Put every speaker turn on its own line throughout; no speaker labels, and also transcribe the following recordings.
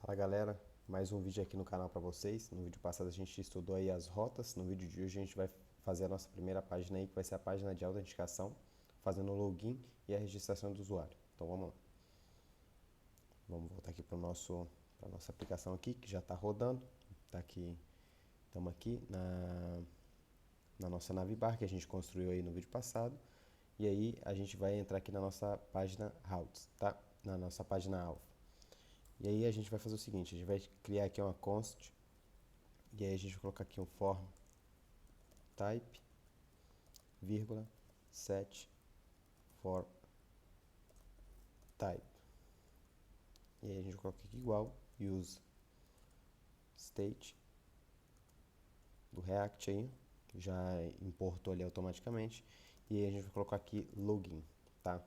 Fala galera, mais um vídeo aqui no canal para vocês. No vídeo passado a gente estudou aí as rotas. No vídeo de hoje a gente vai fazer a nossa primeira página aí, que vai ser a página de autenticação, fazendo o login e a registração do usuário. Então vamos lá. Vamos voltar aqui para nossa aplicação aqui, que já está rodando. Tá aqui, estamos aqui na nossa navbar que a gente construiu aí no vídeo passado. E aí a gente vai entrar aqui na nossa página routes, tá? Na nossa página alvo. E aí a gente vai fazer o seguinte, a gente vai criar aqui uma const, e aí a gente vai colocar aqui um form type, vírgula, set for type. E aí a gente coloca aqui igual, use state do React aí, já importou ali automaticamente. E aí a gente vai colocar aqui login, tá?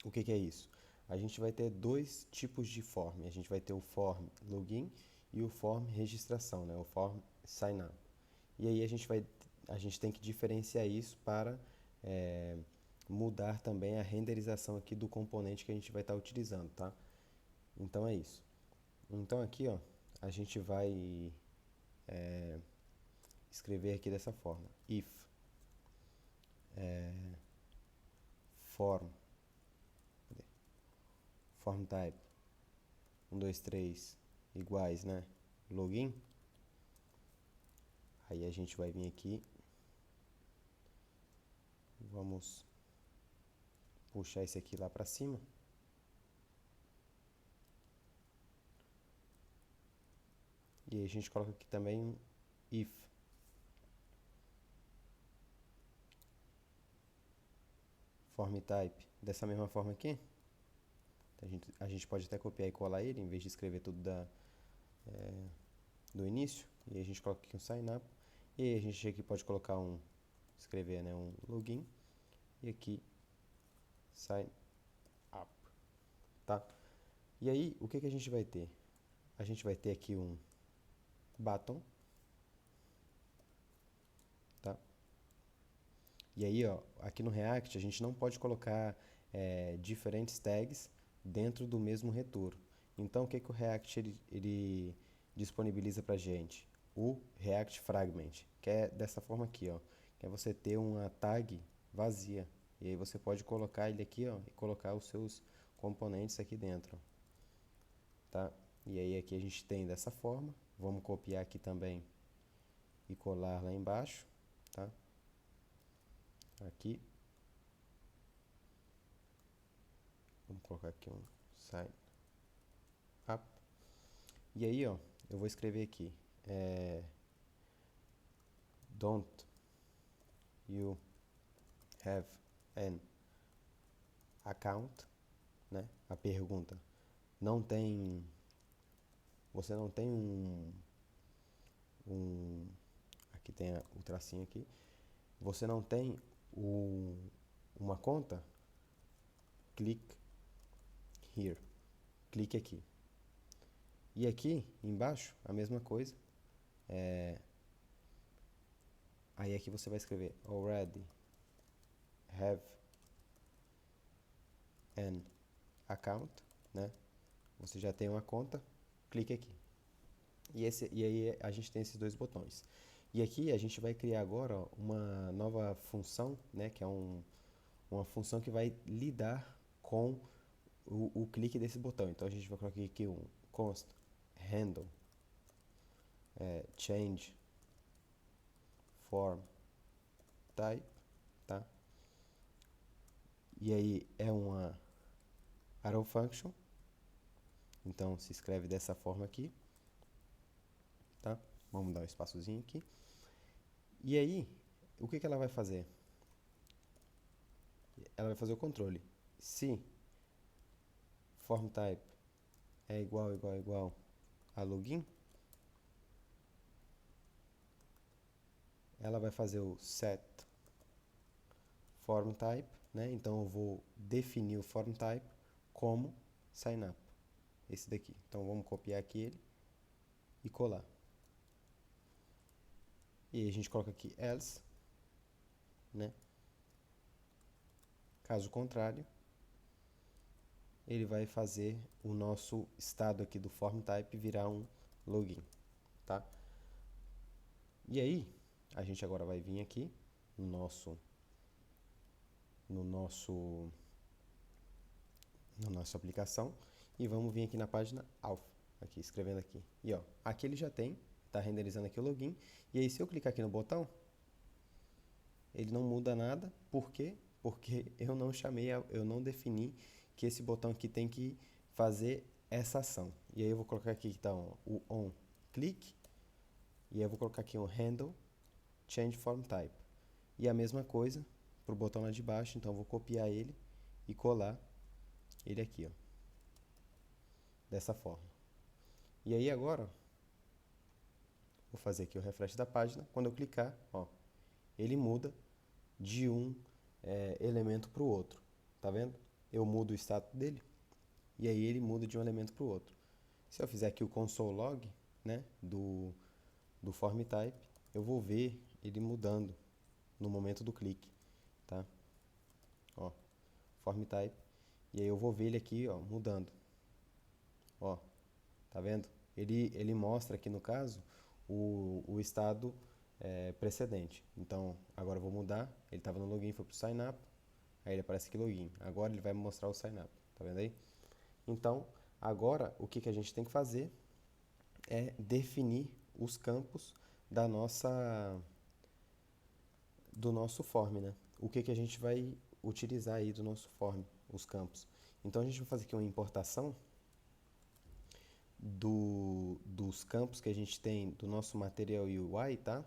O que é isso? A gente vai ter dois tipos de form. A gente vai ter o form login e o form registração, né? O form sign up. E aí a gente tem que diferenciar isso para mudar também a renderização aqui do componente que a gente vai estar utilizando, tá? Então é isso. Então aqui, ó, a gente vai escrever aqui dessa forma: if form type 1, 2, 3 iguais, né? Login. Aí a gente vai vir aqui, vamos puxar esse aqui lá para cima. E aí a gente coloca aqui também um if form type dessa mesma forma aqui. A gente pode até copiar e colar ele, em vez de escrever tudo do início. E aí a gente coloca aqui um sign up. E aí a gente aqui pode colocar escrever, né, um login. E aqui, sign up, tá? E aí, o que a gente vai ter? A gente vai ter aqui um button, tá? E aí, ó, aqui no React a gente não pode colocar diferentes tags dentro do mesmo retorno. Então, o que o React ele disponibiliza para gente? O React Fragment, que é dessa forma aqui, ó, que é você ter uma tag vazia. E aí você pode colocar ele aqui, ó, e colocar os seus componentes aqui dentro, tá? E aí aqui a gente tem dessa forma. Vamos copiar aqui também e colar lá embaixo, tá? Aqui. Vamos colocar aqui um sign up. E aí, ó, eu vou escrever aqui, don't you have an account, né? A pergunta, não tem, você não tem aqui tem o tracinho aqui, você não tem uma conta? Click here, clique aqui. E aqui embaixo a mesma coisa. Aí aqui você vai escrever already have an account, né? Você já tem uma conta, clique aqui. E aí a gente tem esses dois botões. E aqui a gente vai criar agora, ó, uma nova função, né? Que é uma função que vai lidar com o clique desse botão. Então a gente vai colocar aqui um const handle change form type, tá? E aí é uma arrow function. Então se escreve dessa forma aqui, tá? Vamos dar um espaçozinho aqui. E aí, o que ela vai fazer? Ela vai fazer o controle. Se form type é igual a login, ela vai fazer o set form type, né? Então eu vou definir o form type como sign up, esse daqui. Então vamos copiar aqui ele e colar. E aí a gente coloca aqui else, né? Caso contrário, ele vai fazer o nosso estado aqui do form type virar um login, tá? E aí, a gente agora vai vir aqui no na nossa aplicação e vamos vir aqui na página alpha, aqui, escrevendo aqui. E ó, aqui ele já tem, tá renderizando aqui o login. E aí, se eu clicar aqui no botão, ele não muda nada. Por quê? Porque eu não defini que esse botão aqui tem que fazer essa ação. E aí eu vou colocar aqui então o on click, e aí eu vou colocar aqui um handle change form type. E a mesma coisa para o botão lá de baixo, então eu vou copiar ele e colar ele aqui, ó, dessa forma. E aí agora, vou fazer aqui o refresh da página. Quando eu clicar, ó, ele muda de um elemento para o outro. Tá vendo? Eu mudo o status dele e aí ele muda de um elemento para o outro. Se eu fizer aqui o console log, né, do form type, eu vou ver ele mudando no momento do clique, tá? Ó, form type, e aí eu vou ver ele aqui, ó, mudando. Ó, tá vendo? Ele mostra aqui no caso o estado precedente. Então, agora eu vou mudar. Ele estava no login, foi para o sign up. Aí ele aparece aqui login. Agora ele vai me mostrar o sign up. Tá vendo aí? Então, agora o que a gente tem que fazer é definir os campos do nosso form, né? O que a gente vai utilizar aí do nosso form, os campos. Então, a gente vai fazer aqui uma importação dos campos que a gente tem do nosso material UI, tá?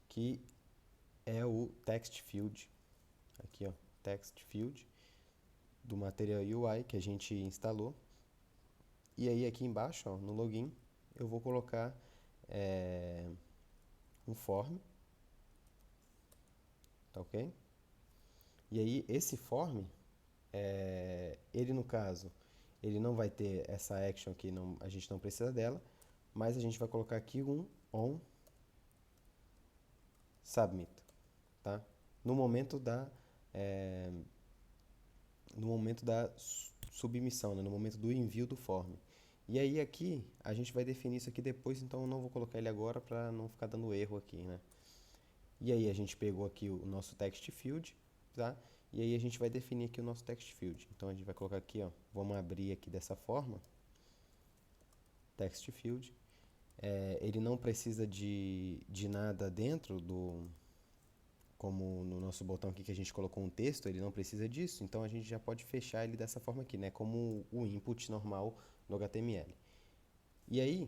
Que é o text field, aqui ó, text field do material UI que a gente instalou. E aí aqui embaixo, ó, no login, eu vou colocar um form, tá ok? E aí esse form, ele no caso, ele não vai ter essa action aqui, não, a gente não precisa dela, mas a gente vai colocar aqui um on submit, tá? No momento da submissão, né? No momento do envio do form. E aí aqui, a gente vai definir isso aqui depois, então eu não vou colocar ele agora para não ficar dando erro aqui, né? E aí a gente pegou aqui o nosso text field, tá? E aí a gente vai definir aqui o nosso text field. Então a gente vai colocar aqui, ó, vamos abrir aqui dessa forma, text field. Ele não precisa de nada dentro como no nosso botão aqui que a gente colocou um texto, ele não precisa disso, então a gente já pode fechar ele dessa forma aqui, né? Como o input normal no HTML. E aí,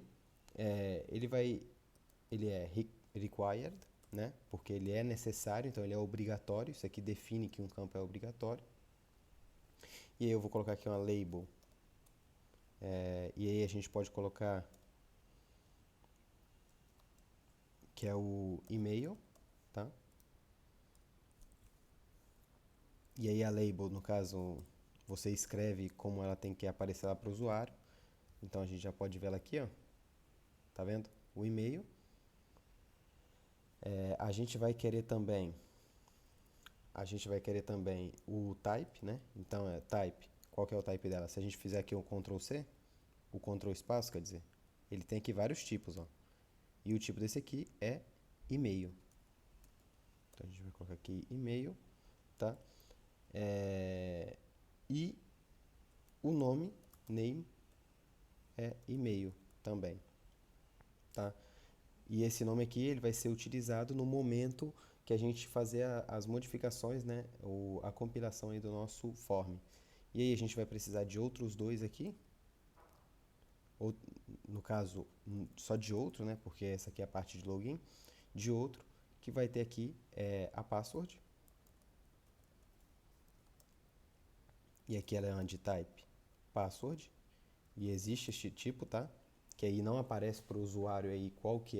ele é required, né? Porque ele é necessário, então ele é obrigatório. Isso aqui define que um campo é obrigatório. E aí eu vou colocar aqui uma label. E aí a gente pode colocar que é o e-mail, tá? E aí a label, no caso, você escreve como ela tem que aparecer lá para o usuário. Então a gente já pode ver ela aqui, ó. Tá vendo? O e-mail. A gente vai querer também o type, né? Então type. Qual que é o type dela? Se a gente fizer aqui o Ctrl C, o Ctrl espaço, quer dizer, ele tem aqui vários tipos, ó. E o tipo desse aqui é e-mail. Então a gente vai colocar aqui e-mail, tá? E o name é e-mail também, tá? E esse nome aqui ele vai ser utilizado no momento que a gente fazer as modificações, né? A compilação aí do nosso form. E aí a gente vai precisar de outros dois aqui, ou no caso só de outro, né? Porque essa aqui é a parte de login, de outro que vai ter aqui a password. E aqui ela é uma de type password. E existe este tipo, tá? Que aí não aparece para o usuário aí qual que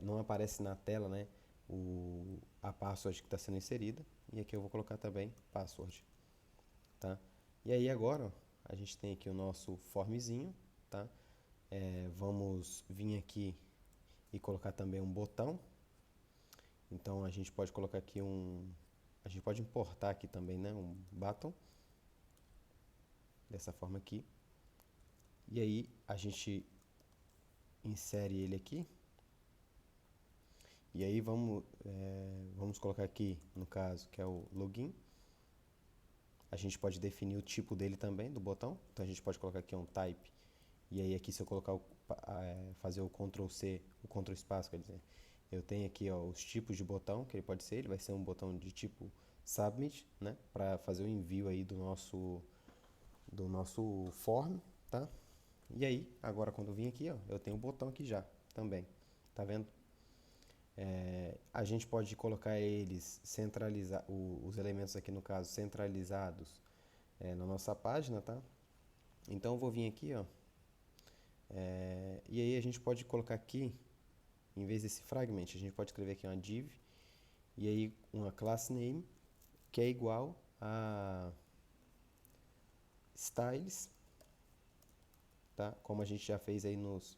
não aparece na tela, né? A password que está sendo inserida. E aqui eu vou colocar também password, tá? E aí agora, ó, a gente tem aqui o nosso formzinho, tá? Vamos vir aqui e colocar também um botão. Então a gente pode colocar aqui a gente pode importar aqui também, né? Um button. dessa forma aqui. E aí a gente insere ele aqui. E aí vamos colocar aqui, no caso, que é o login. A gente pode definir o tipo dele também, do botão. Então a gente pode colocar aqui um type. E aí aqui se eu colocar fazer o Ctrl C, o Ctrl espaço, quer dizer, eu tenho aqui ó, os tipos de botão que ele pode ser. Ele vai ser um botão de tipo Submit, né? Para fazer o envio aí do nosso form, tá? E aí, agora quando eu vim aqui, ó, eu tenho o botão aqui já, também. Tá vendo? A gente pode colocar eles os elementos aqui no caso centralizados na nossa página, tá? Então eu vou vir aqui, ó, e aí a gente pode colocar aqui, em vez desse fragment, a gente pode escrever aqui uma div e aí uma class name que é igual a styles, tá? Como a gente já fez aí nos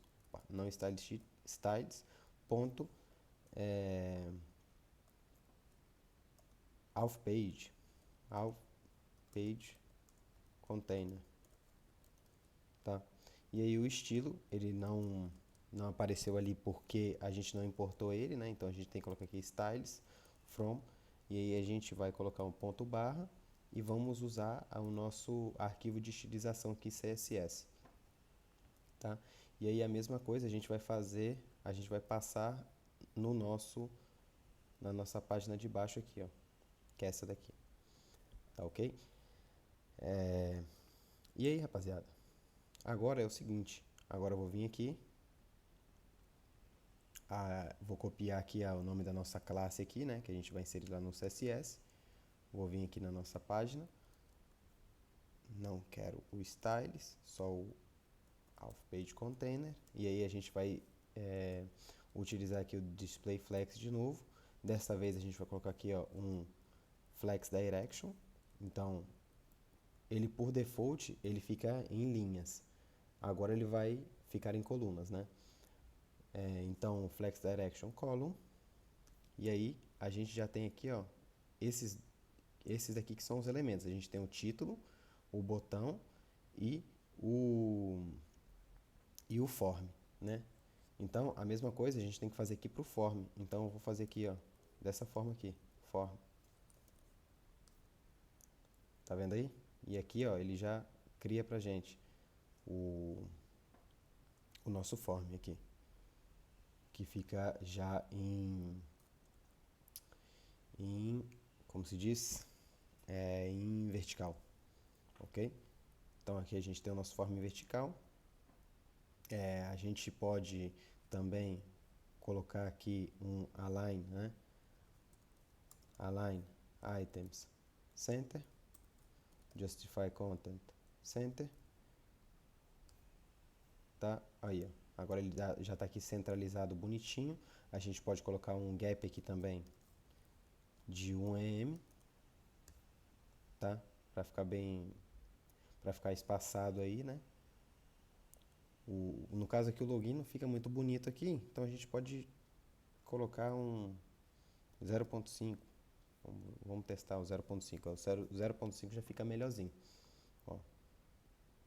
não styles ponto auth page container, tá? E aí o estilo, ele não apareceu ali porque a gente não importou ele, né? Então a gente tem que colocar aqui styles from, e aí a gente vai colocar um ponto barra e vamos usar o nosso arquivo de estilização aqui CSS, tá? E aí a mesma coisa a gente vai passar na nossa página de baixo aqui, ó, que é essa daqui, tá ok? E aí, rapaziada, agora é o seguinte, agora eu vou vir aqui, vou copiar aqui o nome da nossa classe aqui, né, que a gente vai inserir lá no CSS, vou vir aqui na nossa página, não quero o styles, só o auth page container, e aí a gente vai utilizar aqui o display flex de novo. Dessa vez a gente vai colocar aqui ó, um flex direction, então ele por default ele fica em linhas, agora ele vai ficar em colunas, né? Então flex direction column, e aí a gente já tem aqui ó, esses daqui que são os elementos, a gente tem o título, o botão e o form, né? Então, a mesma coisa a gente tem que fazer aqui para o form. Então, eu vou fazer aqui, ó, dessa forma aqui, form. Tá vendo aí? E aqui, ó, ele já cria pra gente o nosso form aqui, que fica já como se diz, em vertical, ok? Então, aqui a gente tem o nosso form em vertical. A gente pode também colocar aqui um align, né? Align items center, justify content center, tá? Aí, ó. Agora ele já está aqui centralizado bonitinho. A gente pode colocar um gap aqui também de 1 em, tá? Para ficar espaçado aí, né? No caso aqui o login não fica muito bonito aqui, então a gente pode colocar um 0.5. Vamos testar o 0.5. O 0.5 já fica melhorzinho. Ó.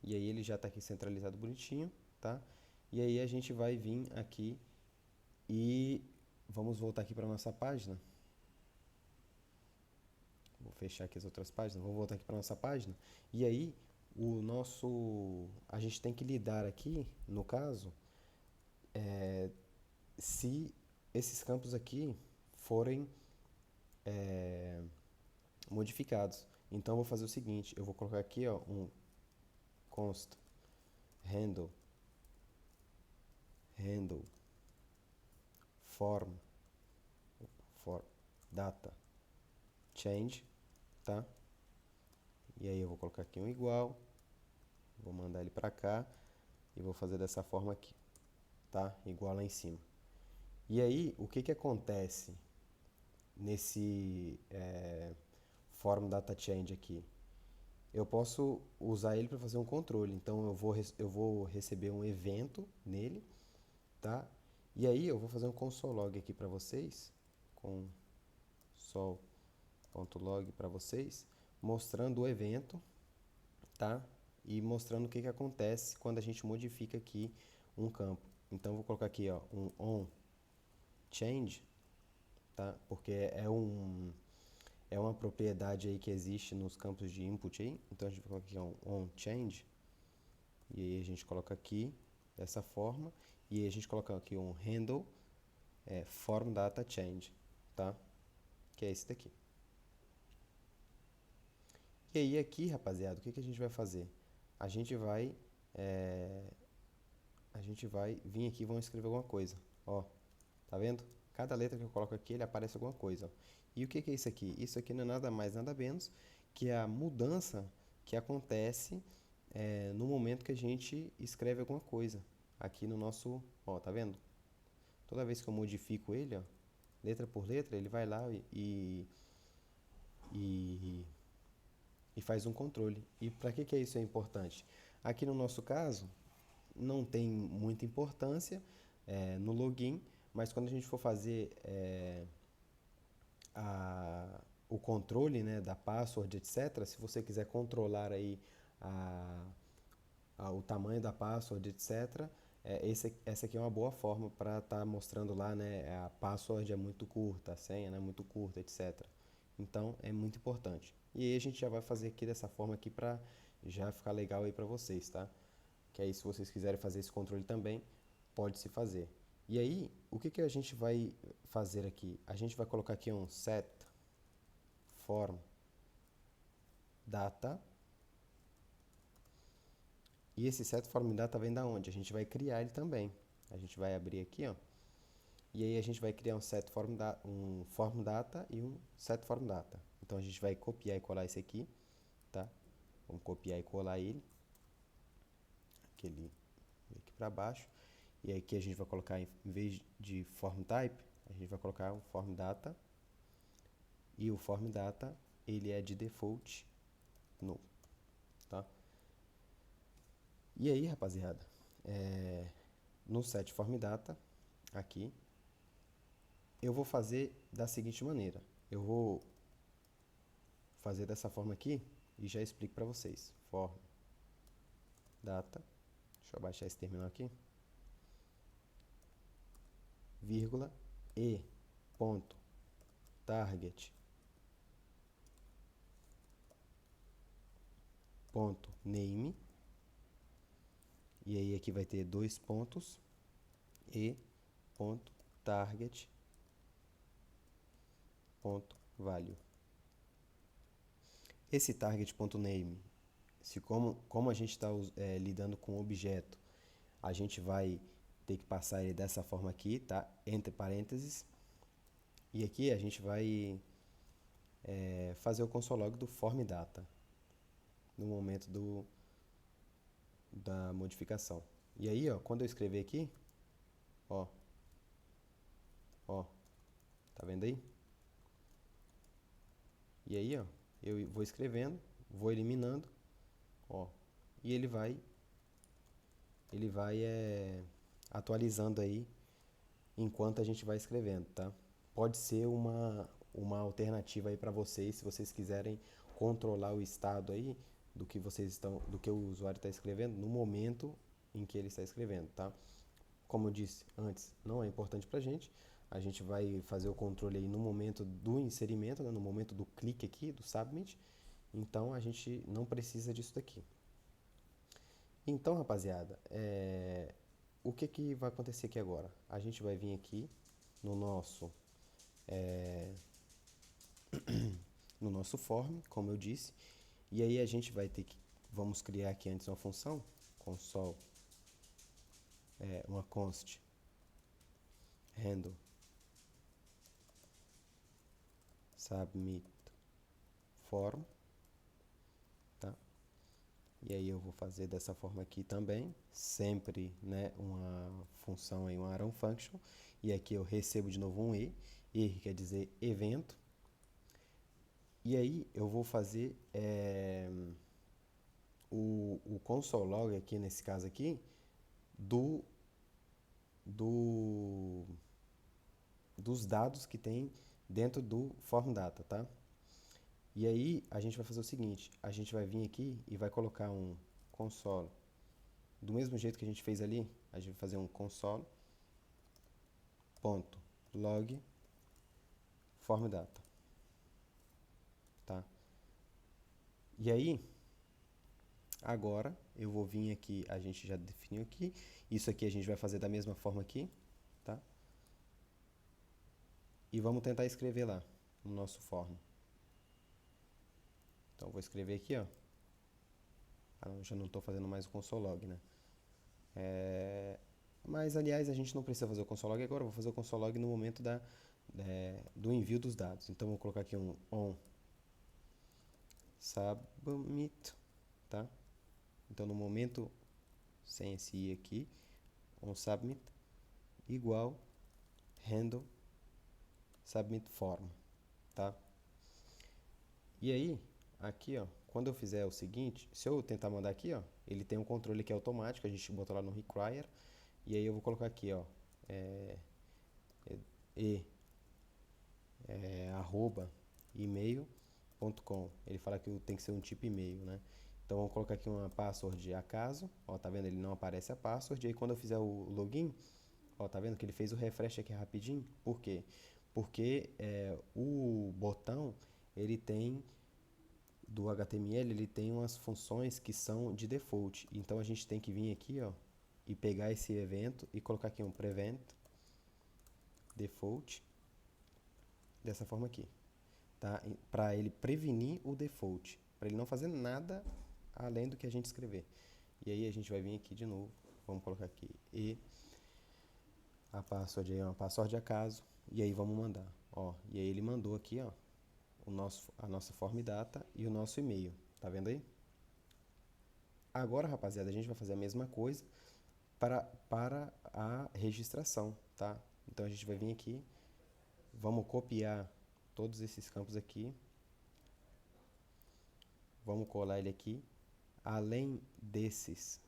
E aí ele já está aqui centralizado bonitinho, tá? E aí a gente vai vir aqui e vamos voltar aqui para nossa página. Vou fechar aqui as outras páginas. Vou voltar aqui para nossa página. E aí a gente tem que lidar aqui, no caso, se esses campos aqui forem modificados. Então eu vou fazer o seguinte, eu vou colocar aqui ó, um const handle form for data change, tá? E aí eu vou colocar aqui um igual, vou mandar ele para cá e vou fazer dessa forma aqui, tá? Igual lá em cima. E aí o que acontece nesse form data change aqui? Eu posso usar ele para fazer um controle, então eu vou receber um evento nele, tá? E aí eu vou fazer um console log aqui para vocês, console.log para vocês, mostrando o evento, tá? e mostrando o que acontece quando a gente modifica aqui um campo. Então, vou colocar aqui, ó, um onChange, tá? Porque é uma propriedade aí que existe nos campos de input aí. Então, a gente vai colocar aqui um onChange, e aí a gente coloca aqui dessa forma, e aí a gente coloca aqui um handle formDataChange, tá? Que é esse daqui. E aí aqui, rapaziada, o que a gente vai fazer? A gente vai vir aqui e vamos escrever alguma coisa. Ó, tá vendo? Cada letra que eu coloco aqui, ele aparece alguma coisa. Ó. E o que é isso aqui? Isso aqui não é nada mais, nada menos que a mudança que acontece no momento que a gente escreve alguma coisa. Aqui no nosso, ó, tá vendo? Toda vez que eu modifico ele, ó, letra por letra, ele vai lá e faz um controle. E para que isso é importante? Aqui no nosso caso, não tem muita importância no login, mas quando a gente for fazer o controle, né, da password, etc., se você quiser controlar aí o tamanho da password, etc., essa aqui é uma boa forma para estar mostrando lá, né, a password é muito curta, a senha é muito curta, etc. Então, é muito importante. E aí a gente já vai fazer aqui dessa forma aqui para já ficar legal aí para vocês, tá? Que aí se vocês quiserem fazer esse controle também, pode se fazer. E aí, o que a gente vai fazer aqui? A gente vai colocar aqui um set form data. E esse set form data vem da onde? A gente vai criar ele também. A gente vai abrir aqui, ó. E aí a gente vai criar um form data e um set form data. Então a gente vai copiar e colar esse aqui, tá? Vamos copiar e colar ele. Aqui para baixo. E aqui a gente vai colocar, em vez de form type, a gente vai colocar um form data. E o form data, ele é de default null, tá? E aí, rapaziada, no set form data, aqui, eu vou fazer da seguinte maneira. Eu vou fazer dessa forma aqui e já explico para vocês. Form data, deixa eu baixar esse terminal aqui, vírgula, e ponto target ponto name, e aí aqui vai ter dois pontos, e ponto target ponto value. Esse target.name, se como a gente está lidando com objeto, a gente vai ter que passar ele dessa forma aqui, tá? Entre parênteses. E aqui a gente vai fazer o console log do form data no momento da modificação. E aí, ó, quando eu escrever aqui, ó, tá vendo aí? E aí, ó, eu vou escrevendo, vou eliminando, ó, e ele vai atualizando aí enquanto a gente vai escrevendo, tá? Pode ser uma alternativa aí para vocês, se vocês quiserem controlar o estado aí do que o usuário está escrevendo no momento em que ele está escrevendo, tá? Como eu disse antes, não é importante para a gente vai fazer o controle aí no momento do inserimento, né? No momento do clique aqui, do submit, então a gente não precisa disso daqui. Então, rapaziada, o que vai acontecer aqui agora? A gente vai vir aqui no nosso no nosso form, como eu disse, e aí a gente vai ter que, vamos criar aqui antes uma função, console, uma const handle submit form, tá? E aí eu vou fazer dessa forma aqui também, sempre, né, uma função aí, uma arrow function, e aqui eu recebo de novo um e quer dizer evento, e aí eu vou fazer o console log aqui, nesse caso aqui, dos dados que tem dentro do form data, tá? E aí a gente vai fazer o seguinte, a gente vai vir aqui e vai colocar um console. Do mesmo jeito que a gente fez ali, a gente vai fazer um console.log form data, tá? E aí, agora eu vou vir aqui, a gente já definiu aqui, isso aqui a gente vai fazer da mesma forma aqui, tá? E vamos tentar escrever lá no nosso form. Então, vou escrever aqui, ó. Já não estou fazendo mais o console log, né? Mas, aliás, a gente não precisa fazer o console log agora, eu vou fazer o console log no momento do envio dos dados. Então, vou colocar aqui um on submit, tá? Então, no momento, sem esse i aqui, on submit, igual handle submit form, tá? E aí, aqui, ó, quando eu fizer o seguinte, se eu tentar mandar aqui, ó, ele tem um controle que é automático, a gente botou lá no require, e aí eu vou colocar aqui, ó, arroba email.com. Ele fala que tem que ser um tipo e-mail, né? Então vamos colocar aqui uma password acaso, ó, tá vendo? Ele não aparece a password, e aí quando eu fizer o login, ó, tá vendo que ele fez o refresh aqui rapidinho? Por quê? Porque o botão, ele tem do HTML, ele tem umas funções que são de default. Então a gente tem que vir aqui, ó, e pegar esse evento e colocar aqui um prevent default dessa forma aqui, tá? Para ele prevenir o default, para ele não fazer nada além do que a gente escrever. E aí a gente vai vir aqui de novo, vamos colocar aqui e a password aí é uma password acaso, e aí vamos mandar, ó, e aí ele mandou aqui, ó, a nossa form data e o nosso e-mail, tá vendo aí? Agora, rapaziada, a gente vai fazer a mesma coisa para a registração, tá? Então a gente vai vir aqui, vamos copiar todos esses campos aqui, vamos colar ele aqui. Além desses,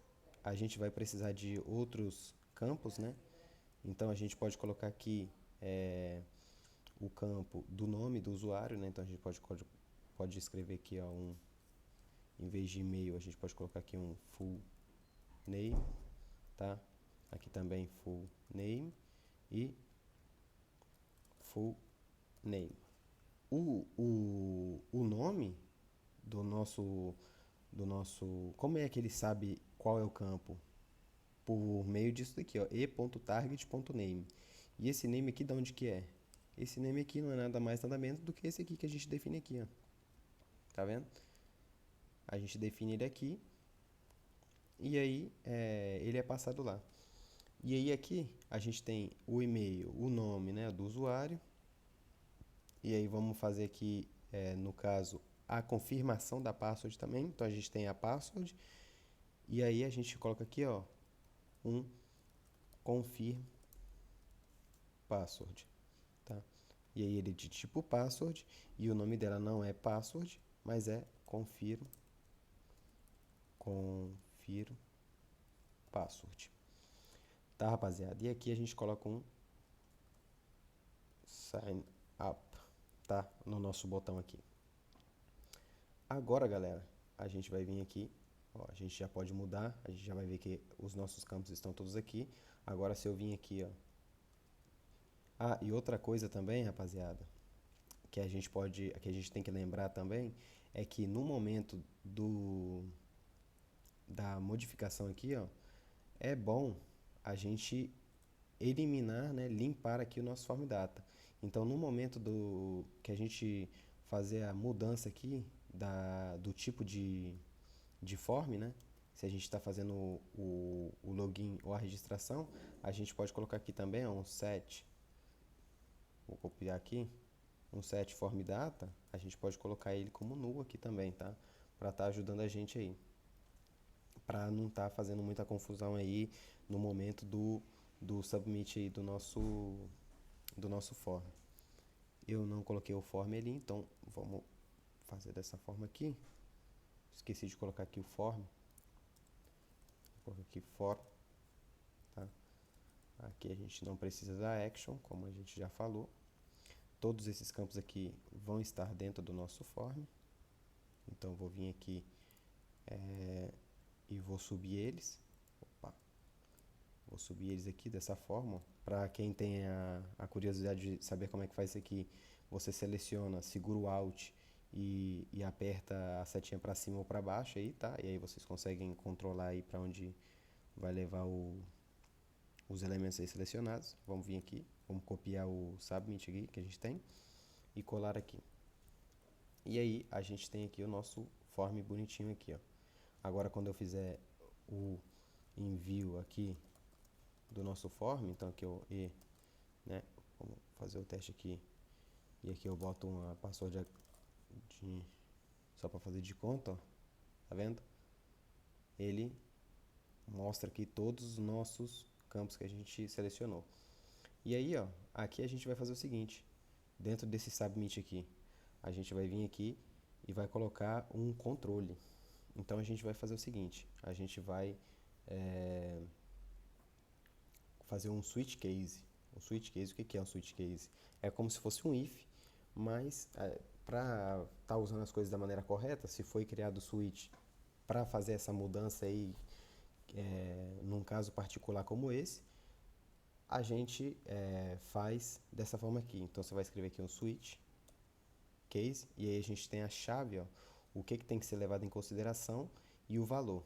a gente vai precisar de outros campos, né? Então a gente pode colocar aqui o campo do nome do usuário, né? Então a gente pode escrever aqui, ó, em vez de e-mail, a gente pode colocar aqui um full name, tá? Aqui também full name e full name. O nome do nosso, como é que ele sabe qual é o campo? Por meio disso daqui, ó, e.target.name. E esse name aqui, de onde que é? Esse name aqui não é nada mais, nada menos do que esse aqui que a gente define aqui, ó. Tá vendo? A gente define ele aqui e aí ele é passado lá. E aí aqui a gente tem o e-mail, o nome, né, do usuário. E aí vamos fazer aqui, no caso, a confirmação da password também. Então a gente tem a password e aí a gente coloca aqui, ó, um confirm password, tá? E aí ele é de tipo password e o nome dela não é password, mas é confirm password. Tá, rapaziada? E aqui a gente coloca um sign up, tá? No nosso botão aqui. Agora, galera, a gente vai vir aqui, ó, a gente já pode mudar, a gente já vai ver que os nossos campos estão todos aqui. Agora, se eu vir aqui, ó. Ah, e outra coisa também, rapaziada, que a gente tem que lembrar também, é que no momento da modificação aqui, ó, é bom a gente eliminar, né, limpar aqui o nosso form data. Então, no momento que a gente fazer a mudança aqui do tipo de form, né, se a gente está fazendo o login ou a registração, a gente pode colocar aqui também, ó, um set, vou copiar aqui, um set form data, a gente pode colocar ele como null aqui também, tá? Para estar ajudando a gente aí. Para não estar fazendo muita confusão aí no momento do submit aí do nosso form. Eu não coloquei o form ali, então vamos fazer dessa forma aqui. Esqueci de colocar aqui o form. Vou colocar aqui form, tá? Aqui a gente não precisa da action, como a gente já falou. Todos esses campos aqui vão estar dentro do nosso form. Então vou vir aqui e vou subir eles. Opa. Vou subir eles aqui dessa forma. Para quem tem a curiosidade de saber como é que faz isso aqui, você seleciona, segura o Alt e aperta a setinha para cima ou para baixo aí, tá? E aí vocês conseguem controlar aí para onde vai levar os elementos aí selecionados. Vamos vir aqui, vamos copiar o submit aqui que a gente tem e colar aqui. E aí a gente tem aqui o nosso form bonitinho aqui, ó. Agora quando eu fizer o envio aqui do nosso form, então aqui eu né? Vamos fazer o teste aqui. E aqui eu boto uma password só para fazer de conta, ó. Tá vendo? Ele mostra aqui todos os nossos campos que a gente selecionou. E aí, ó, aqui a gente vai fazer o seguinte, dentro desse submit aqui, a gente vai vir aqui e vai colocar um controle. Então a gente vai fazer o seguinte, a gente vai fazer um switch case. Um switch case, o que é um switch case? É como se fosse um if, mas para estar usando as coisas da maneira correta, se foi criado o switch para fazer essa mudança aí, num caso particular como esse, a gente faz dessa forma aqui. Então você vai escrever aqui um switch case e aí a gente tem a chave, ó, o que tem que ser levado em consideração e o valor.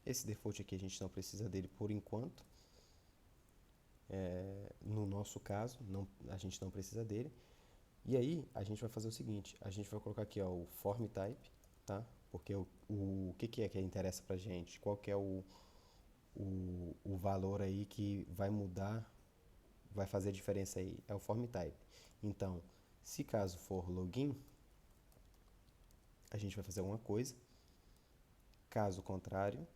Esse default aqui a gente não precisa dele por enquanto. No nosso caso, a gente não precisa dele. E aí a gente vai fazer o seguinte, a gente vai colocar aqui, ó, o form type, tá? Porque o que é que interessa pra gente? Qual que é o valor aí que vai mudar, vai fazer a diferença aí? É o form type. Então, se caso for login, a gente vai fazer alguma coisa. Caso contrário,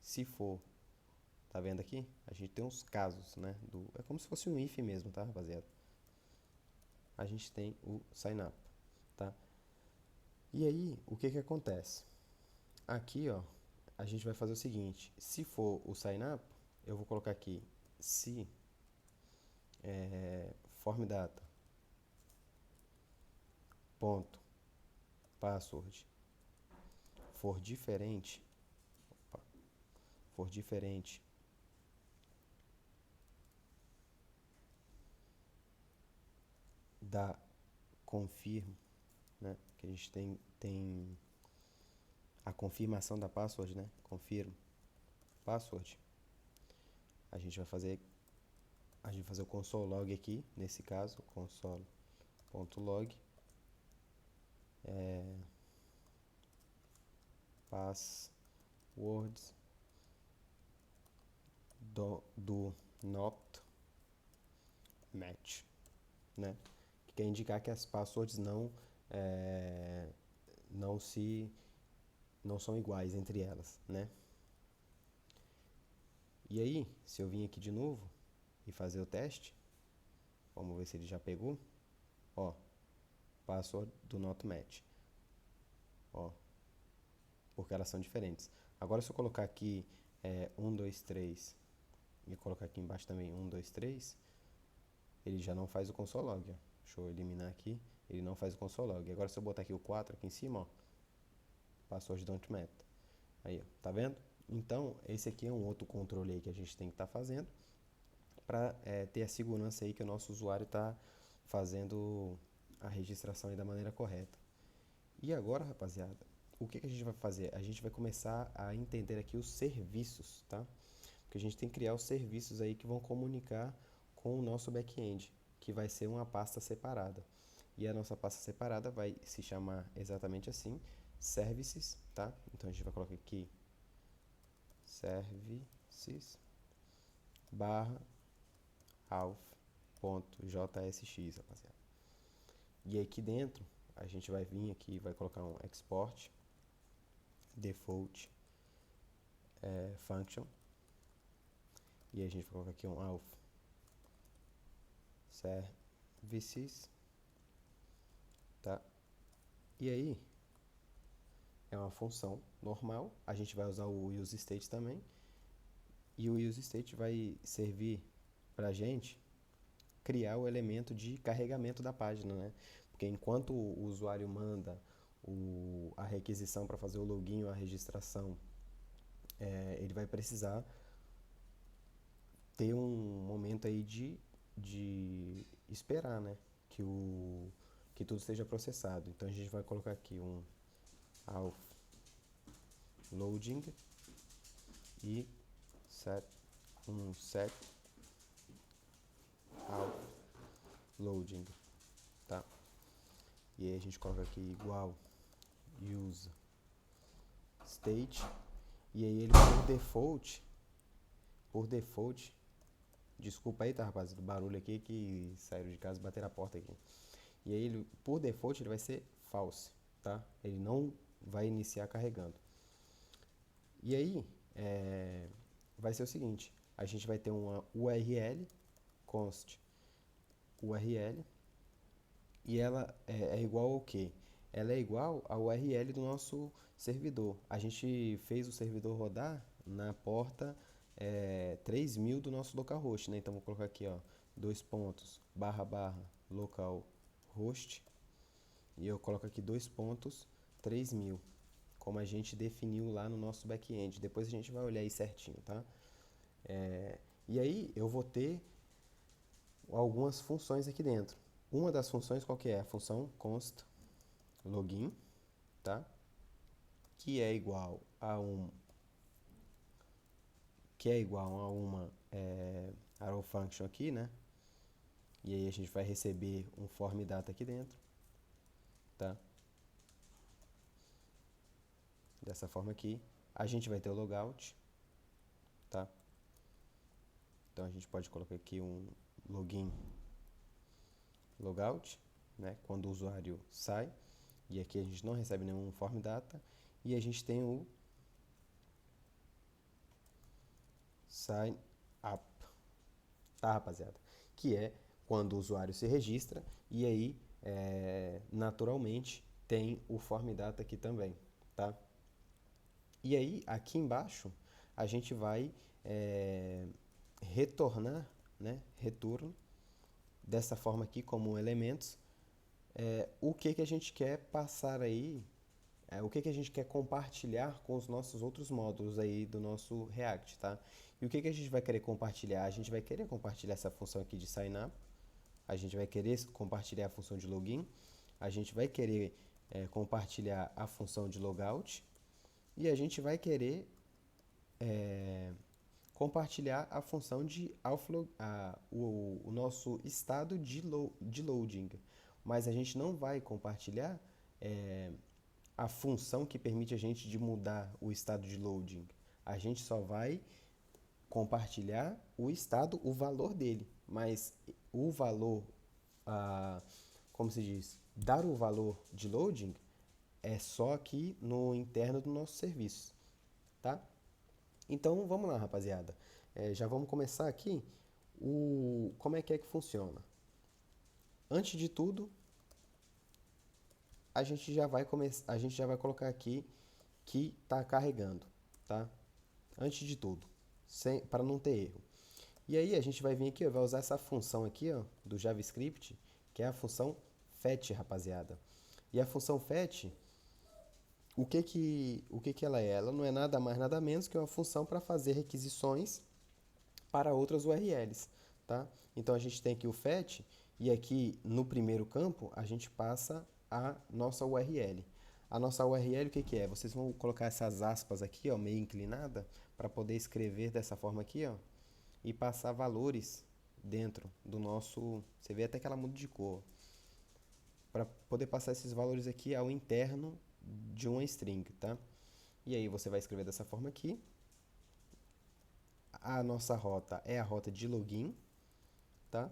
se for, tá vendo aqui? A gente tem uns casos, né? É como se fosse um if mesmo, tá, rapaziada? A gente tem o sign up, tá? E aí, o que acontece? Aqui, ó, a gente vai fazer o seguinte, se for o sign up, eu vou colocar aqui, se form data ponto password for diferente, da confirm, né? Que a gente tem a confirmação da password, né? Confirm password. A gente vai fazer o console log aqui, nesse caso, console.log passwords do not match, né? Que quer indicar que as passwords não são iguais entre elas, né? E aí, se eu vim aqui de novo e fazer o teste, vamos ver se ele já pegou. Ó, password do not match. Ó, porque elas são diferentes. Agora se eu colocar aqui 1, 2, 3 e colocar aqui embaixo também 1, 2, 3, ele já não faz o console log, ó. Deixa eu eliminar aqui, ele não faz o console log. Agora se eu botar aqui o 4 aqui em cima, ó, password don't match. Aí, ó, tá vendo? Então, esse aqui é um outro controle aí que a gente tem que estar fazendo para ter a segurança aí que o nosso usuário está fazendo a registração aí da maneira correta. E agora, rapaziada, o que a gente vai fazer? A gente vai começar a entender aqui os serviços, tá? Porque a gente tem que criar os serviços aí que vão comunicar com o nosso back-end, que vai ser uma pasta separada. E a nossa pasta separada vai se chamar exatamente assim, services, tá? Então a gente vai colocar aqui services barra alf.jsx, rapaziada. E aqui dentro a gente vai vir aqui e vai colocar um export default function e a gente vai colocar aqui um alf services, tá? E aí é uma função normal, a gente vai usar o useState também e o useState vai servir para a gente criar o elemento de carregamento da página, né? Porque enquanto o usuário manda a requisição para fazer o login ou a registração ele vai precisar ter um momento aí de esperar, né? Que tudo seja processado. Então a gente vai colocar aqui um auth loading e set auth loading, tá? E aí a gente coloca aqui igual use state, e aí ele por default, desculpa aí, tá, rapaz, do barulho aqui que saíram de casa e bateram a porta aqui. E aí ele, por default, ele vai ser false, tá? Ele não vai iniciar carregando. E aí vai ser o seguinte, a gente vai ter uma URL const URL, e ela é igual ao quê? Ela é igual ao URL do nosso servidor. A gente fez o servidor rodar na porta 3000 do nosso localhost, né? Então vou colocar aqui, ó, // localhost, e eu coloco aqui 3000, como a gente definiu lá no nosso back-end. Depois a gente vai olhar aí certinho, tá? E aí eu vou ter algumas funções aqui dentro. Uma das funções qual que é? A função const login, tá? Que é igual a uma arrow function aqui, né? E aí a gente vai receber um form data aqui dentro, tá? Dessa forma aqui. A gente vai ter o logout, tá? Então a gente pode colocar aqui um login logout, né? Quando o usuário sai. E aqui a gente não recebe nenhum form data. E a gente tem o sign up, tá, rapaziada? Que é quando o usuário se registra e aí naturalmente tem o form data aqui também, tá? E aí aqui embaixo a gente vai retornar, né, retorno dessa forma aqui como elementos o que a gente quer passar aí, o que a gente quer compartilhar com os nossos outros módulos aí do nosso React, tá? E o que a gente vai querer compartilhar? A gente vai querer compartilhar essa função aqui de sign up, a gente vai querer compartilhar a função de login, a gente vai querer compartilhar a função de logout e a gente vai querer compartilhar a função de o nosso estado de loading, mas a gente não vai compartilhar a função que permite a gente de mudar o estado de loading. A gente só vai compartilhar o estado, o valor dele, mas o valor, como se diz, dar o valor de loading é só aqui no interno do nosso serviço, tá? Então vamos lá, rapaziada. Já vamos começar aqui como é que funciona. Antes de tudo, a gente já vai colocar aqui que está carregando, tá? Antes de tudo, para não ter erro. E aí a gente vai vir aqui, ó, vai usar essa função aqui, ó, do JavaScript, que é a função fetch, rapaziada. E a função fetch, o que ela é? Ela não é nada mais, nada menos que uma função para fazer requisições para outras URLs, tá? Então a gente tem aqui o fetch e aqui no primeiro campo a gente passa a nossa URL. A nossa URL o que é? Vocês vão colocar essas aspas aqui, ó, meio inclinada, para poder escrever dessa forma aqui, ó, e passar valores dentro do nosso... Você vê até que ela muda de cor. Para poder passar esses valores aqui ao interno de uma string, tá? E aí você vai escrever dessa forma aqui. A nossa rota é a rota de login, tá?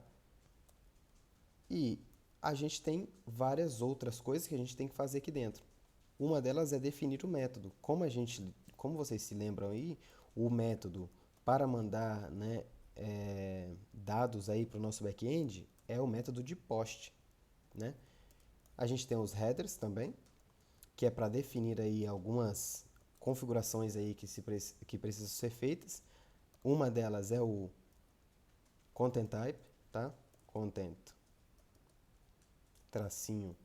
E a gente tem várias outras coisas que a gente tem que fazer aqui dentro. Uma delas é definir o método. Como vocês se lembram aí, o método para mandar, né, dados aí para o nosso back-end é o método de post, né? A gente tem os headers também, que é para definir aí algumas configurações aí que precisam ser feitas. Uma delas é o content type, tá? Content tracinho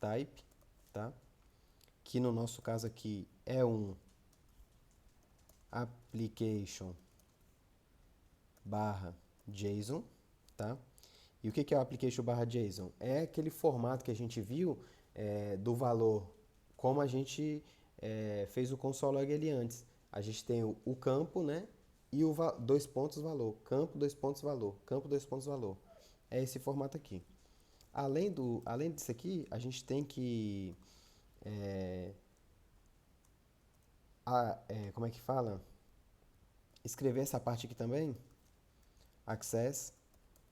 type, tá? Que no nosso caso aqui é um application barra JSON, tá? E o que é o application barra JSON? É aquele formato que a gente viu do valor, como a gente fez o console log ali antes. A gente tem o campo, né? E o dois pontos valor, campo, dois pontos valor, campo, dois pontos valor. É esse formato aqui. Além disso aqui, a gente tem que como é que fala? Escrever essa parte aqui também. Access,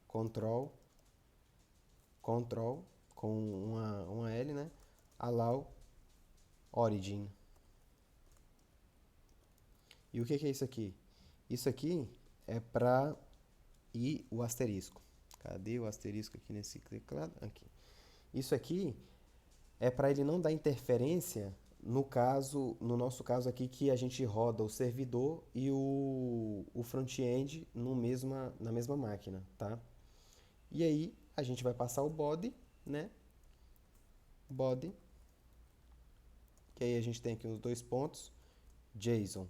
control, com uma L, né? Allow, origin. E o que é isso aqui? Isso aqui é para ir o asterisco. Cadê o asterisco aqui nesse teclado? Aqui. Isso aqui é para ele não dar interferência no nosso caso aqui, que a gente roda o servidor e o front-end na mesma máquina, tá? E aí a gente vai passar o body, né? Body, que aí a gente tem aqui os dois pontos, JSON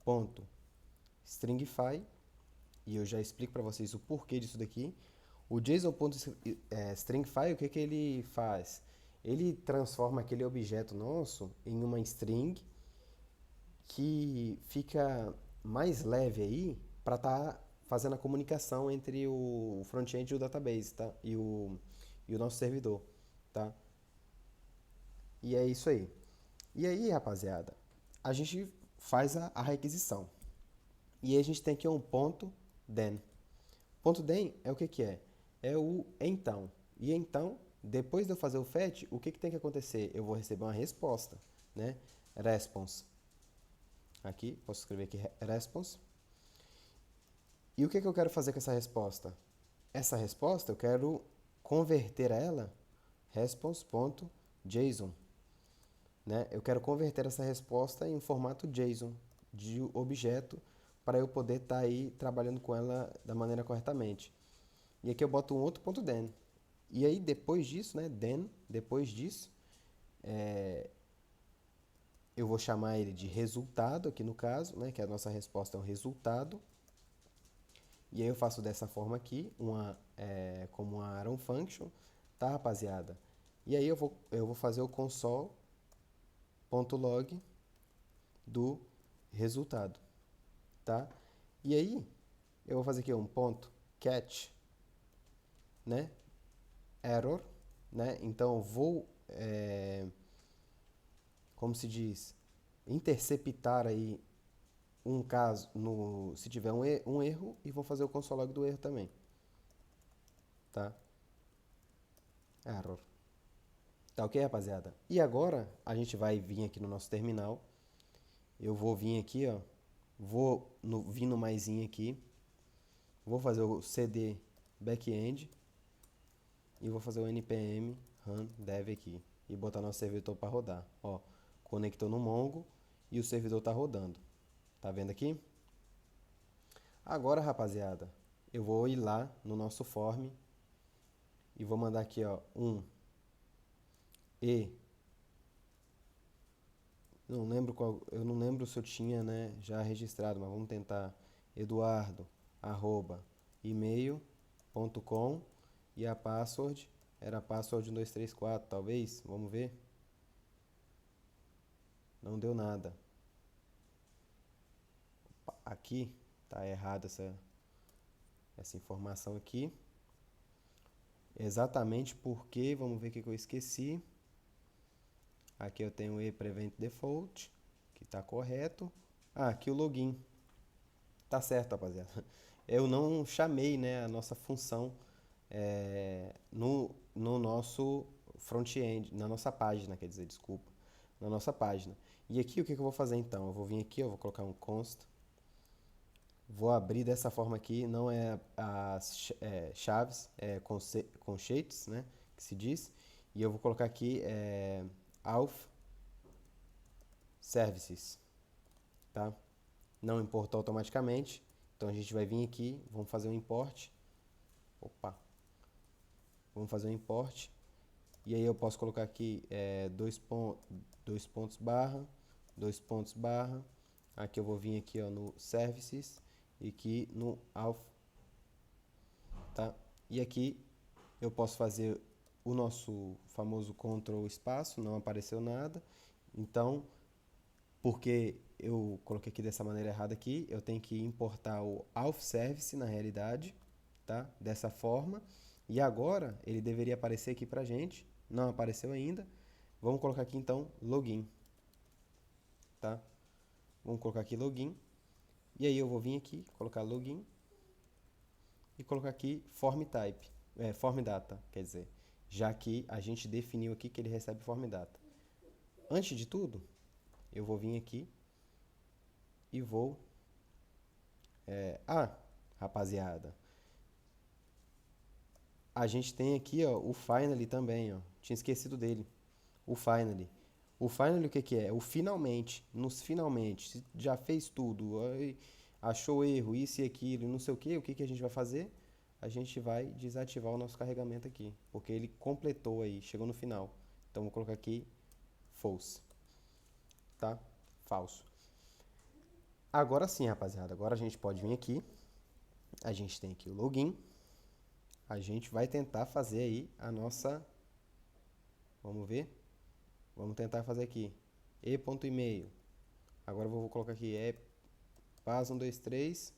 ponto stringify, e eu já explico para vocês o porquê disso daqui. O JSON.stringify, o que ele faz? Ele transforma aquele objeto nosso em uma string que fica mais leve aí para estar fazendo a comunicação entre o front-end e o database, tá? E o nosso servidor, tá? E é isso aí. E aí, rapaziada, a gente faz a requisição. E aí a gente tem aqui um ponto then. Ponto then é o que é? É o então. E então, depois de eu fazer o fetch, o que tem que acontecer? Eu vou receber uma resposta, né? Response. Aqui, posso escrever aqui response. E o que eu quero fazer com essa resposta? Essa resposta eu quero converter ela response.json, né? Eu quero converter essa resposta em um formato JSON de objeto para eu poder estar aí trabalhando com ela da maneira corretamente. E aqui eu boto um outro ponto then. E aí depois disso, né, then, depois disso, eu vou chamar ele de resultado aqui no caso, né, que a nossa resposta é um resultado. E aí eu faço dessa forma aqui, como uma arrow function, tá, rapaziada? E aí eu vou fazer o console.log do resultado, tá? E aí eu vou fazer aqui um ponto catch, né? Error, né? Então eu vou, como se diz, interceptar aí um caso, se tiver um erro, e vou fazer o console log do erro também, tá? Error. Tá ok, rapaziada? E agora a gente vai vir aqui no nosso terminal. Eu vou vir aqui, ó. Vir no maisinho aqui. Vou fazer o cd backend. E vou fazer o npm run dev aqui. E botar nosso servidor para rodar. Ó, conectou no Mongo e o servidor tá rodando. Tá vendo aqui? Agora, rapaziada, eu vou ir lá no nosso form e vou mandar aqui, ó, eu não lembro se eu tinha, né, já registrado, mas vamos tentar. eduardo@email.com, e a password era password 1234, talvez, vamos ver. Não deu nada. Aqui tá errada essa informação aqui. Exatamente porque, vamos ver o que eu esqueci. Aqui eu tenho o prevent default, que está correto. Aqui o login. Tá certo, rapaziada. Eu não chamei, né, a nossa função no nosso front-end, na nossa página, quer dizer, desculpa, na nossa página. E aqui o que eu vou fazer então? Eu vou vir aqui, eu vou colocar um const, vou abrir dessa forma aqui, não é as chaves, concheitos, né, que se diz, e eu vou colocar aqui auth services, tá? Não importou automaticamente, então a gente vai vir aqui, vamos fazer um import, vamos fazer um import, e aí eu posso colocar aqui dois pontos barra, Aqui eu vou vir aqui, ó, no Services e aqui no Auth, tá? E aqui eu posso fazer o nosso famoso Ctrl espaço, não apareceu nada. Então, porque eu coloquei aqui dessa maneira errada aqui, eu tenho que importar o Auth Service na realidade, tá? Dessa forma. E agora ele deveria aparecer aqui pra gente, não apareceu ainda. Vamos colocar aqui então login, tá? Vamos colocar aqui login. E aí eu vou vir aqui, colocar login e colocar aqui form type, form data, quer dizer, já que a gente definiu aqui que ele recebe form data. Antes de tudo, eu vou vir aqui e vou rapaziada, a gente tem aqui, ó, o finally também, ó. Tinha esquecido dele. O finally. O finally o que que é? O finalmente. Nos finalmente. Se já fez tudo, aí achou erro, isso e aquilo, não sei o que que a gente vai fazer? A gente vai desativar o nosso carregamento aqui, porque ele completou aí, chegou no final. Então vou colocar aqui false, tá? Falso. Agora sim, rapaziada, agora a gente pode vir aqui. A gente tem aqui o login. A gente vai tentar fazer aí a nossa, vamos ver, vamos tentar fazer aqui, e.email, agora eu vou colocar aqui, paz123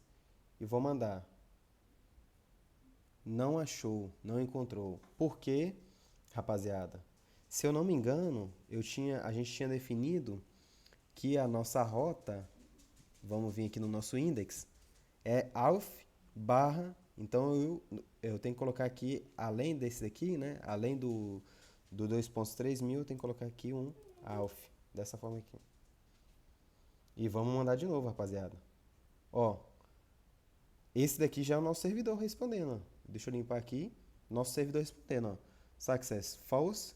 e vou mandar, não achou, não encontrou, por quê, rapaziada? Se eu não me engano, a gente tinha definido que a nossa rota, vamos vir aqui no nosso index, é auth barra. Então eu tenho que colocar aqui, além desse daqui, né? Além do 2.3 mil, eu tenho que colocar aqui um auth, dessa forma aqui. E vamos mandar de novo, rapaziada. Ó, esse daqui já é o nosso servidor respondendo, ó. Deixa eu limpar aqui. Nosso servidor respondendo, ó. Success false,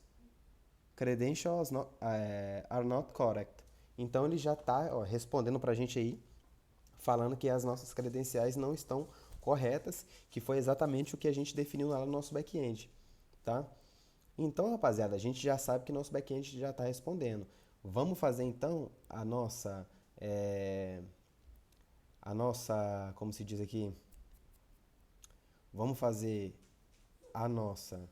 credentials are not correct. Então ele já está respondendo pra gente aí, falando que as nossas credenciais não estão corretas, que foi exatamente o que a gente definiu lá no nosso back-end, tá? Então, rapaziada, a gente já sabe que nosso back-end já está respondendo. Vamos fazer então como se diz aqui, vamos fazer a nossa,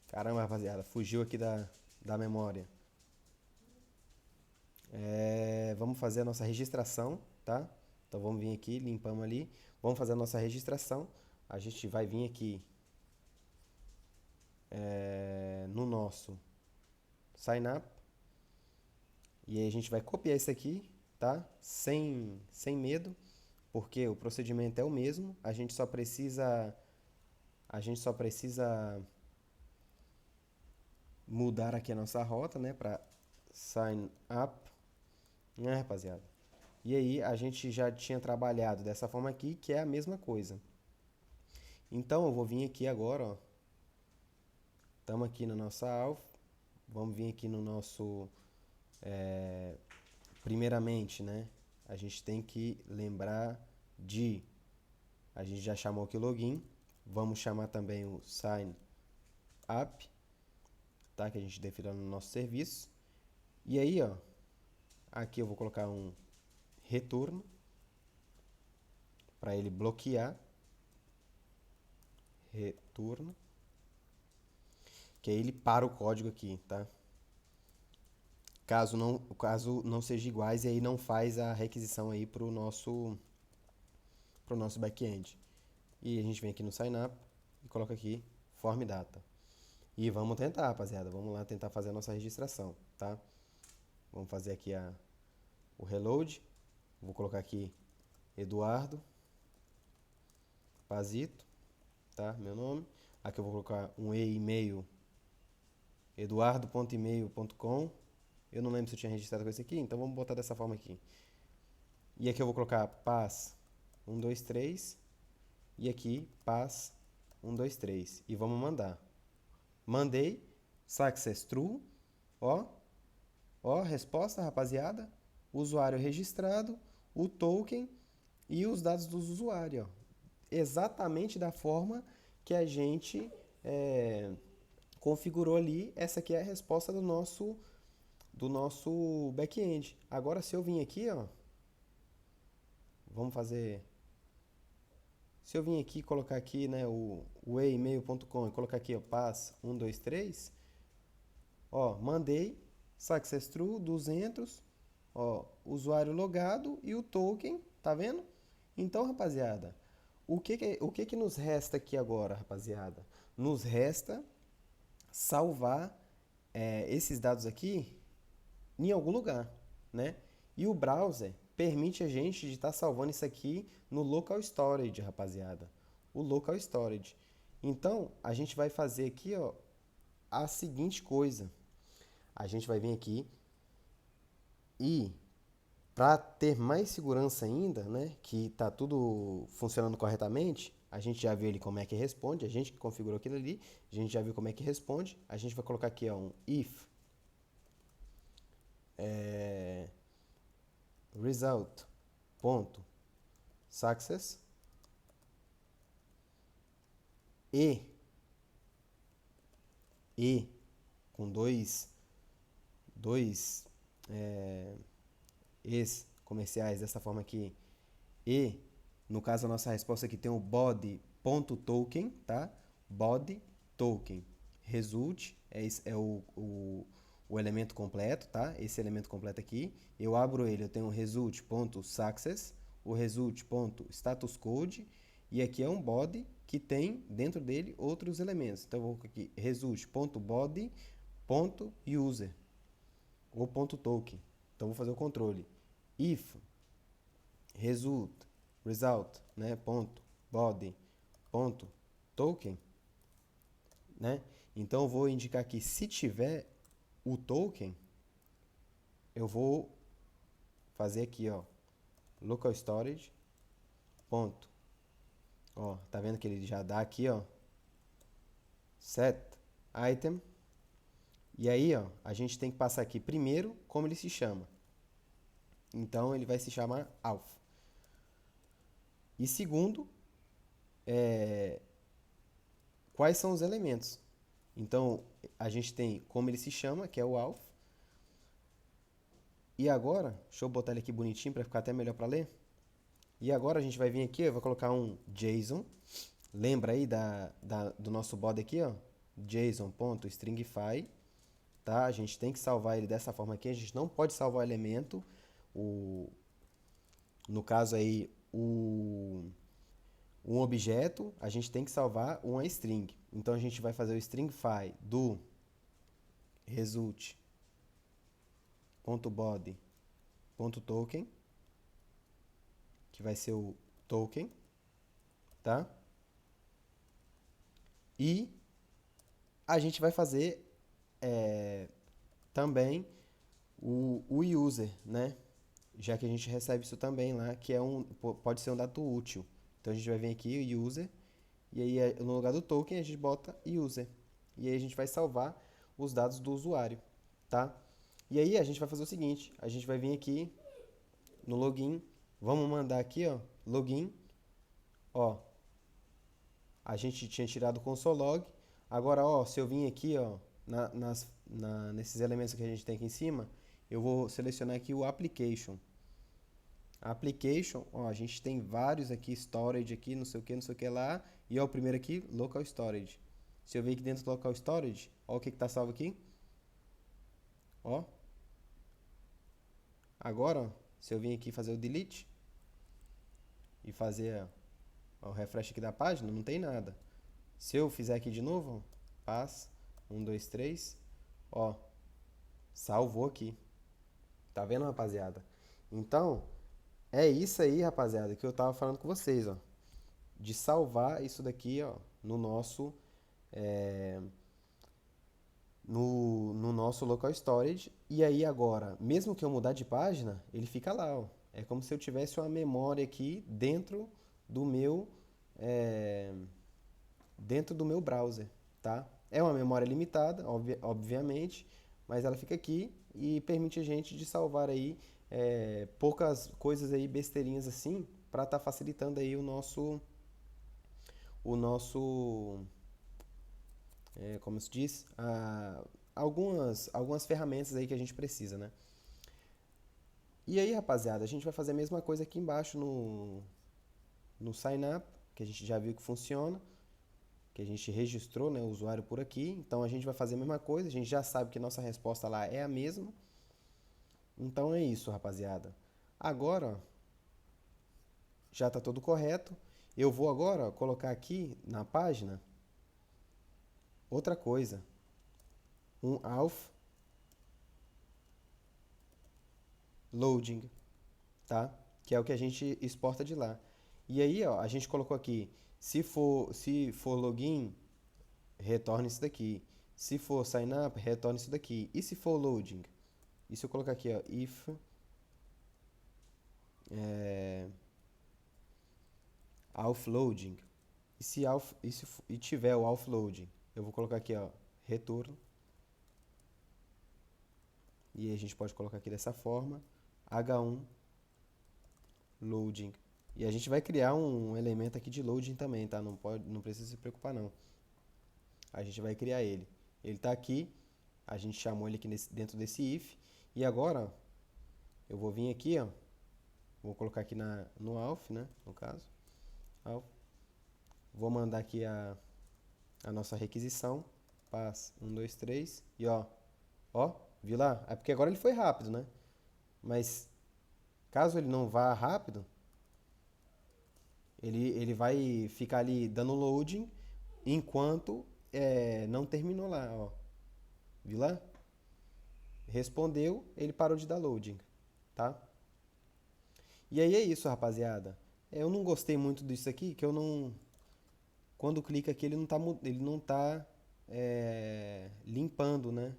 caramba, rapaziada, fugiu aqui da memória. Vamos fazer a nossa registração, tá? Então vamos vir aqui, limpamos ali, vamos fazer a nossa registração. A gente vai vir aqui no nosso sign up e aí a gente vai copiar isso aqui, tá? Sem medo, porque o procedimento é o mesmo. A gente só precisa mudar aqui a nossa rota, né, para sign up, né, rapaziada? E aí a gente já tinha trabalhado dessa forma aqui, que é a mesma coisa. Então eu vou vir aqui agora, ó. Estamos aqui na nossa alfa. Vamos vir aqui no nosso, primeiramente, né? A gente tem que lembrar a gente já chamou aqui o login. Vamos chamar também o sign up, tá? Que a gente definiu no nosso serviço. E aí, ó, aqui eu vou colocar um retorno para ele bloquear. Retorno. Que aí ele para o código aqui, tá? Caso não seja iguais, e aí não faz a requisição aí pro nosso back-end. E a gente vem aqui no sign up e coloca aqui form data. E vamos tentar, rapaziada. Vamos lá tentar fazer a nossa registração, tá? Vamos fazer aqui o reload. Vou colocar aqui Eduardo Pazito, tá? Meu nome. Aqui eu vou colocar um e-mail eduardo.email.com. Eu não lembro se eu tinha registrado com esse aqui, então vamos botar dessa forma aqui. E aqui eu vou colocar paz 123 e aqui paz 123 e vamos mandar. Mandei, success true, ó, resposta, rapaziada, usuário registrado, o token e os dados do usuário, ó. Exatamente da forma que a gente configurou ali. Essa aqui é a resposta do nosso back-end. Agora, se eu vim aqui, ó, vamos fazer... Se eu vim aqui colocar aqui, né, o e-mail.com e colocar aqui, ó, pass 123, ó, mandei, success true, 200, ó, usuário logado e o token, tá vendo? Então, rapaziada, o que que nos resta aqui agora, rapaziada? Nos resta salvar esses dados aqui em algum lugar, né? E o browser permite a gente de estar salvando isso aqui no local storage, rapaziada. O local storage. Então, a gente vai fazer aqui, ó, a seguinte coisa. A gente vai vir aqui e para ter mais segurança ainda, né, que tá tudo funcionando corretamente, a gente já viu ali como é que responde, a gente que configurou aquilo ali, a gente já viu como é que responde, a gente vai colocar aqui, ó, um if result ponto success e com dois es comerciais dessa forma aqui, e no caso a nossa resposta aqui tem o body.token, tá? Body token result é o elemento completo, tá? Esse elemento completo aqui, eu abro ele, eu tenho o result.success, o result.statuscode, e aqui é um body que tem dentro dele outros elementos. Então eu vou aqui result.body.user ou .token. Então vou fazer o controle. If result, né, body, token, né? Então eu vou indicar aqui, se tiver o token, eu vou fazer aqui, ó, local storage, ponto. Ó, tá vendo que ele já dá aqui, ó, set item. E aí, ó, a gente tem que passar aqui primeiro como ele se chama. Então ele vai se chamar alpha. E segundo, quais são os elementos. Então, a gente tem como ele se chama, que é o alpha. E agora, deixa eu botar ele aqui bonitinho para ficar até melhor para ler. E agora a gente vai vir aqui, eu vou colocar um JSON. Lembra aí do nosso body aqui, ó? JSON.stringify. Tá? A gente tem que salvar ele dessa forma aqui. A gente não pode salvar o elemento. No caso aí, um objeto, a gente tem que salvar uma string. Então a gente vai fazer o stringify do result.body.token, que vai ser o token, tá? E a gente vai fazer também o user, né? Já que a gente recebe isso também lá, que pode ser um dado útil. Então a gente vai vir aqui, o user, e aí no lugar do token a gente bota user. E aí a gente vai salvar os dados do usuário, tá? E aí a gente vai fazer o seguinte, a gente vai vir aqui no login, vamos mandar aqui, ó, login, ó, a gente tinha tirado o console log, agora, ó, se eu vim aqui, ó, nesses elementos que a gente tem aqui em cima, eu vou selecionar aqui o application. Application, ó, a gente tem vários aqui, storage aqui, não sei o que lá, e ó, o primeiro aqui, local storage. Se eu vir aqui dentro do local storage, ó o que está salvo aqui. Ó. Agora, ó, se eu vir aqui fazer o delete e fazer ó, o refresh aqui da página, não tem nada. Se eu fizer aqui de novo, pass 1, 2, 3, ó, salvou aqui. Tá vendo, rapaziada? Então, é isso aí, rapaziada, que eu tava falando com vocês, ó. De salvar isso daqui, ó, no nosso no nosso local storage. E aí agora, mesmo que eu mudar de página, ele fica lá, ó. É como se eu tivesse uma memória aqui dentro do meu browser, tá? É uma memória limitada, obviamente, mas ela fica aqui e permite a gente de salvar aí poucas coisas aí, besteirinhas assim, para estar facilitando aí como se diz, algumas ferramentas aí que a gente precisa, né? E aí, rapaziada, a gente vai fazer a mesma coisa aqui embaixo no Sign Up, que a gente já viu que funciona, que a gente registrou, né, o usuário por aqui. Então a gente vai fazer a mesma coisa, a gente já sabe que nossa resposta lá é a mesma. Então é isso, rapaziada. Agora, já está tudo correto. Eu vou agora colocar aqui na página outra coisa. Um auth loading, tá? Que é o que a gente exporta de lá. E aí, ó, a gente colocou aqui, se for login, retorna isso daqui. Se for sign up, retorna isso daqui. E se for loading? E se eu colocar aqui, ó, if offloading. E tiver o offloading, eu vou colocar aqui, ó, retorno. E aí a gente pode colocar aqui dessa forma, h1 loading. E a gente vai criar um elemento aqui de loading também, tá? Não precisa se preocupar não. A gente vai criar ele. Ele está aqui, a gente chamou ele aqui dentro desse if. E agora, eu vou vir aqui, ó, vou colocar aqui no auth, né, no caso. Auth. Vou mandar aqui a nossa requisição, pass 1, 2, 3, e ó, viu lá? É porque agora ele foi rápido, né? Mas caso ele não vá rápido, ele vai ficar ali dando loading enquanto não terminou lá, ó. Viu lá? Respondeu, ele parou de dar loading, tá? E aí é isso, rapaziada. Eu não gostei muito disso aqui, que eu não... Quando clica aqui, ele não tá limpando, né,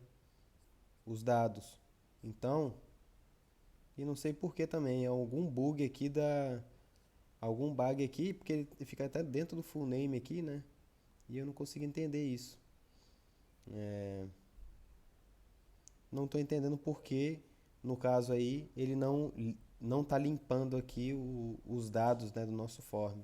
os dados. Então, e não sei por que também, é algum bug aqui algum bug aqui, porque ele fica até dentro do full name aqui, né? E eu não consigo entender isso. Não estou entendendo por que, no caso aí, ele não está limpando aqui os dados, né, do nosso form.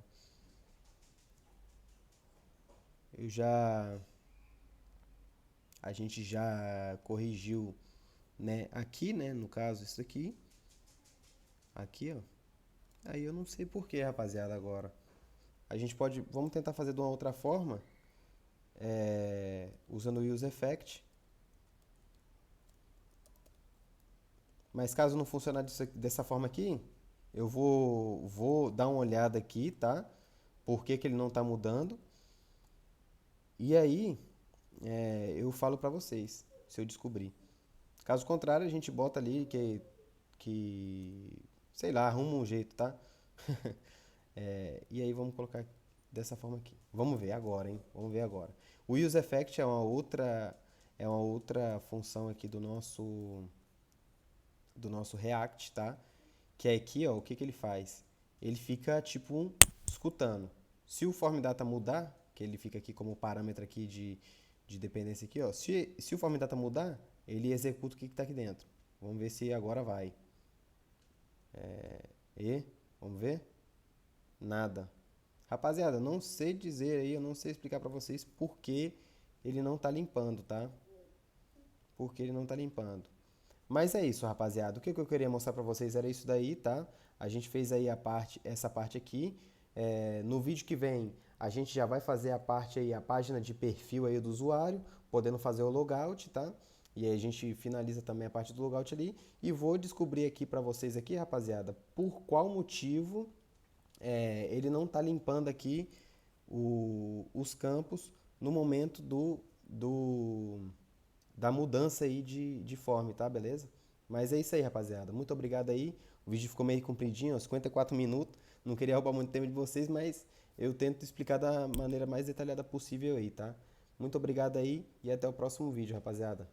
A gente já corrigiu, né, aqui, né, no caso isso aqui, ó. Aí eu não sei por que, rapaziada, agora. Vamos tentar fazer de uma outra forma, usando o use effect. Mas caso não funcionar dessa forma aqui, eu vou dar uma olhada aqui, tá? Por que ele não está mudando. E aí, eu falo pra vocês, se eu descobrir. Caso contrário, a gente bota ali sei lá, arruma um jeito, tá? E aí vamos colocar dessa forma aqui. Vamos ver agora, hein? Vamos ver agora. O use effect é uma outra função aqui do nosso React, tá? Que é aqui, ó, o que ele faz? Ele fica tipo escutando. Se o form data mudar, que ele fica aqui como parâmetro aqui de dependência aqui, ó. Se o form data mudar, ele executa o que está aqui dentro. Vamos ver se agora vai. Vamos ver? Nada. Rapaziada, não sei dizer aí, eu não sei explicar pra vocês por que ele não tá limpando, tá? Por que ele não tá limpando. Mas é isso, rapaziada. O que eu queria mostrar pra vocês era isso daí, tá? A gente fez aí essa parte aqui. No vídeo que vem, a gente já vai fazer a parte aí, a página de perfil aí do usuário, podendo fazer o logout, tá? E aí a gente finaliza também a parte do logout ali. E vou descobrir aqui pra vocês aqui, rapaziada, por qual motivo ele não está limpando aqui os campos no momento da mudança aí de form, tá? Beleza? Mas é isso aí, rapaziada. Muito obrigado aí. O vídeo ficou meio compridinho, ó, 54 minutos. Não queria roubar muito tempo de vocês, mas eu tento explicar da maneira mais detalhada possível aí, tá? Muito obrigado aí e até o próximo vídeo, rapaziada.